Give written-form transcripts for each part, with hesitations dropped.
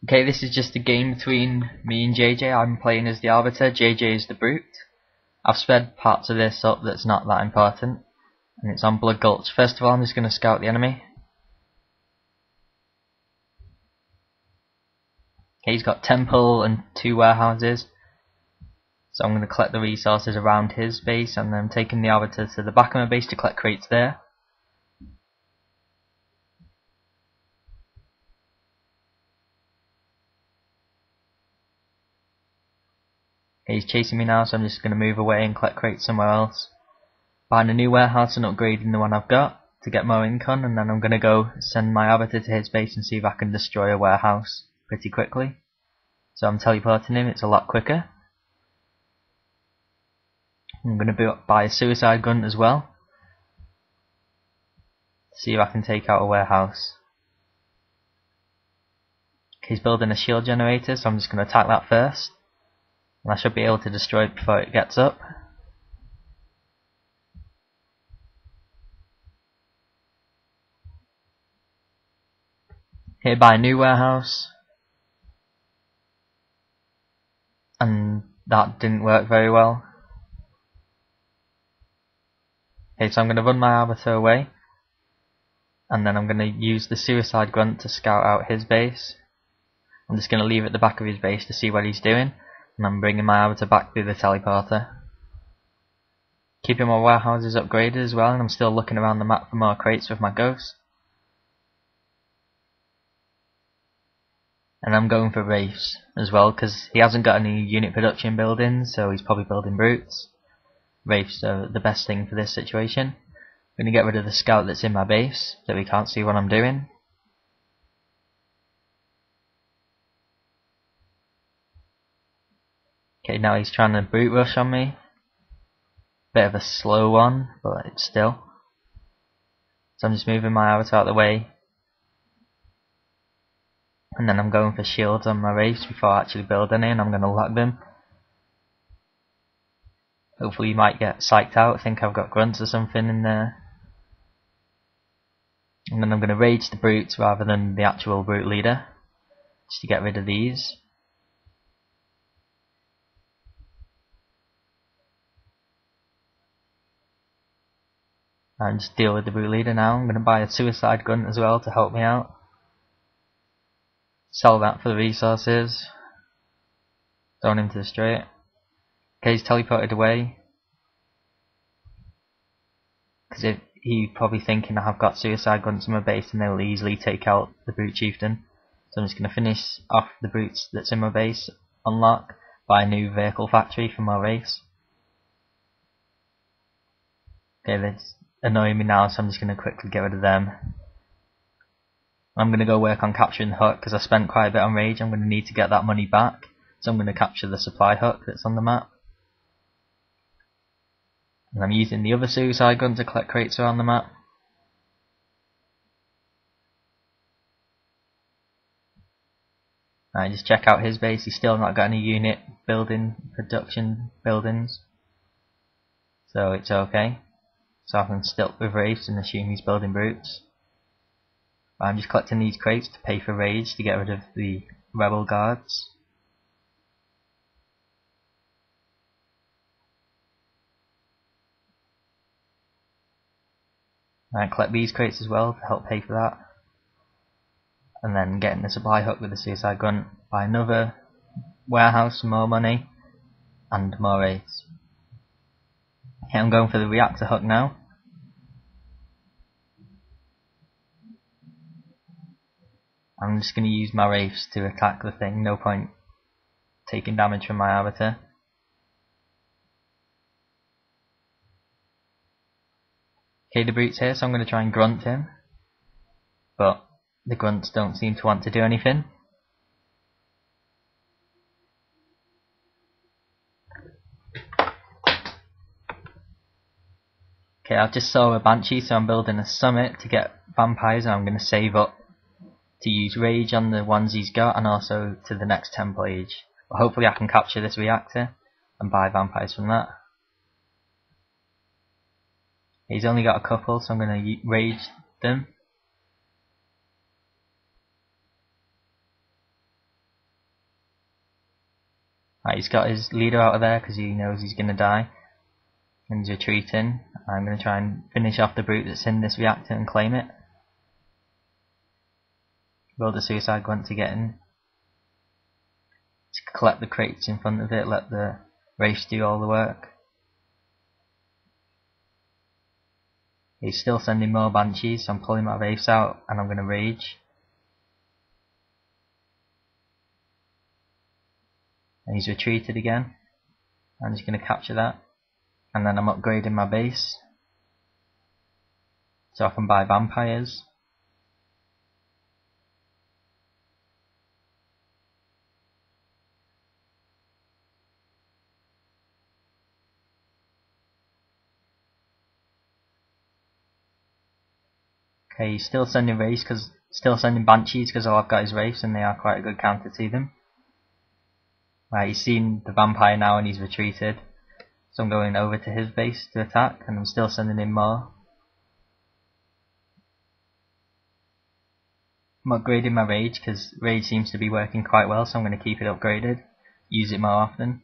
Okay, this is just a game between me and JJ. I'm playing as the Arbiter, JJ is the Brute. I've sped parts of this up that's not that important, and it's on Blood Gulch. First of all, I'm just going to scout the enemy. Okay, he's got temple and 2 warehouses, so I'm going to collect the resources around his base, and then I'm taking the Arbiter to the back of my base to collect crates there. Okay, he's chasing me now, so I'm just going to move away and collect crates somewhere else. Buying a new warehouse and upgrading the one I've got to get more income, and then I'm going to go send my Arbiter to his base and see if I can destroy a warehouse pretty quickly. So I'm teleporting him, it's a lot quicker. I'm going to buy a suicide gun as well, see if I can take out a warehouse. He's building a shield generator, so I'm just going to attack that first, and I should be able to destroy it before it gets up. Okay, buy a new warehouse, and that didn't work very well. Okay, so I'm going to run my Arbiter away, and then I'm going to use the suicide grunt to scout out his base. I'm just going to leave it at the back of his base to see what he's doing, and I'm bringing my Arbiter back through the teleporter. Keeping my warehouses upgraded as well, and I'm still looking around the map for more crates with my ghost. And I'm going for Wraiths as well, because he hasn't got any unit production buildings, so he's probably building brutes. Wraiths are the best thing for this situation. I'm going to get rid of the scout that's in my base, so he can't see what I'm doing. Okay, now he's trying to brute rush on me. Bit of a slow one, but it's still. So I'm just moving my Arbiter out of the way. And then I'm going for shields on my Wraiths before I actually build any, and I'm going to lock them. Hopefully he might get psyched out, think I've got grunts or something in there. And then I'm going to rage the brutes rather than the actual brute leader, just to get rid of these. And just deal with the brute leader now. I'm going to buy a suicide gun as well to help me out. Sell that for the resources. Don't want him to destroy it. Okay, he's teleported away. Because he's probably thinking I've got suicide guns in my base and they'll easily take out the brute chieftain. So I'm just going to finish off the brutes that's in my base, unlock, buy a new vehicle factory for my race. Okay, that's annoying me now, so I'm just going to quickly get rid of them. I'm going to go work on capturing the hook because I spent quite a bit on rage. I'm going to need to get that money back, so I'm going to capture the supply hook that's on the map. And I'm using the other suicide gun to collect crates around the map. Alright, just check out his base. He's still not got any unit building production buildings, so it's okay. So I can stick with Wraiths and assume he's building brutes. But I'm just collecting these crates to pay for rage to get rid of the rebel guards. And collect these crates as well to help pay for that. And then getting the supply hook with the suicide gun, buy another warehouse, more money, and more Wraiths. Okay, I'm going for the reactor hook now. I'm just going to use my Wraiths to attack the thing, no point taking damage from my Arbiter. Okay, the brute's here, so I'm going to try and grunt him. But the grunts don't seem to want to do anything. Okay, I just saw a Banshee, so I'm building a summit to get vampires, and I'm going to save up to use rage on the ones he's got, and also to the next temple age. But hopefully I can capture this reactor and buy vampires from that. He's only got a couple, so I'm going to rage them. Right, he's got his leader out of there because he knows he's going to die. And he's retreating. I'm going to try and finish off the brute that's in this reactor and claim it. Build a suicide grunt to get in. To collect the crates in front of it, let the race do all the work. He's still sending more banshees, so I'm pulling my base out and I'm going to rage. And he's retreated again. I'm just going to capture that. And then I'm upgrading my base so I can buy vampires. Okay, he's still sending banshees because all I've got is wraiths and they are quite a good counter to them. Right, he's seen the vampire now and he's retreated. So I'm going over to his base to attack and I'm still sending in more. I'm upgrading my rage because rage seems to be working quite well, so I'm going to keep it upgraded. Use it more often.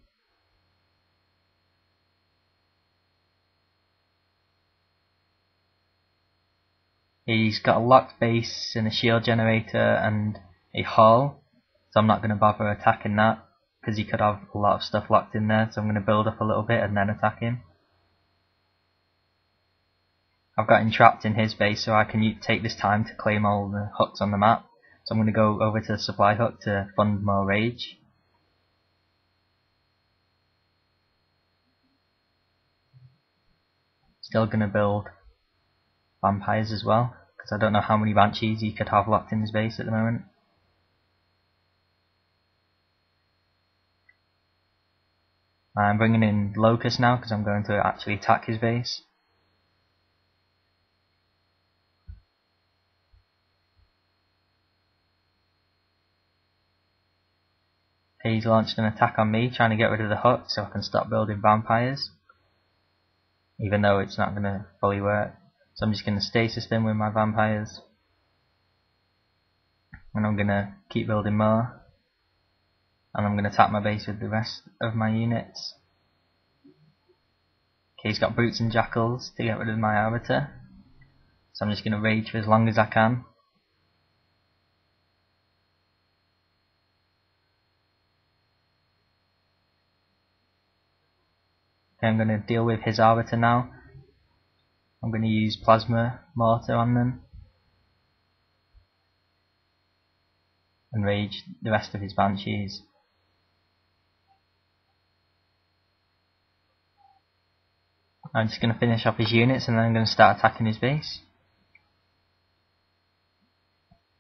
He's got a locked base and a shield generator and a hall, so I'm not going to bother attacking that because he could have a lot of stuff locked in there, so I'm going to build up a little bit and then attack him. I've got him trapped in his base, so I can take this time to claim all the hooks on the map, so I'm going to go over to the supply hook to fund more rage. Still going to build vampires as well, because I don't know how many banshees he could have locked in his base at the moment. I'm bringing in Locust now because I'm going to actually attack his base. He's launched an attack on me, trying to get rid of the hook so I can stop building vampires, even though it's not going to fully work. So I'm just going to stasis them with my vampires, and I'm going to keep building more, and I'm going to attack my base with the rest of my units. Okay, he's got brutes and jackals to get rid of my Arbiter, so I'm just going to rage for as long as I can. Okay, I'm going to deal with his Arbiter now. I'm going to use plasma mortar on them and rage the rest of his banshees. I'm just going to finish off his units and then I'm going to start attacking his base.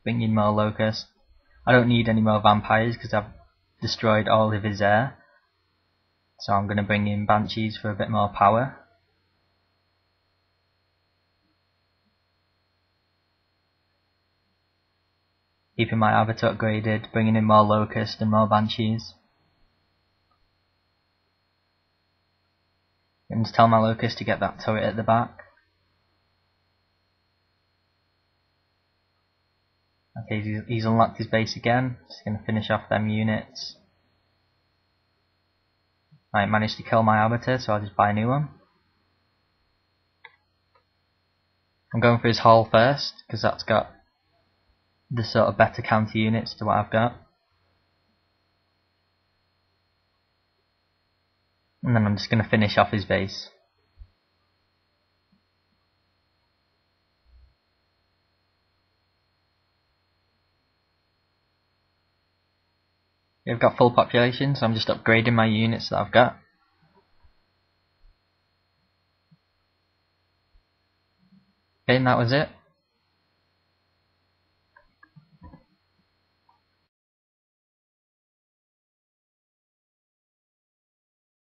Bring in more locusts. I don't need any more vampires because I've destroyed all of his air. So I'm going to bring in banshees for a bit more power. Keeping my Arbiter upgraded, bringing in more locusts and more banshees. And just tell my locust to get that turret at the back. Okay, he's unlocked his base again. Just going to finish off them units. I managed to kill my Arbiter, so I'll just buy a new one. I'm going for his hall first, because that's got the sort of better counter units to what I've got. And then I'm just going to finish off his base. I've got full population, so I'm just upgrading my units that I've got. Okay, and that was it.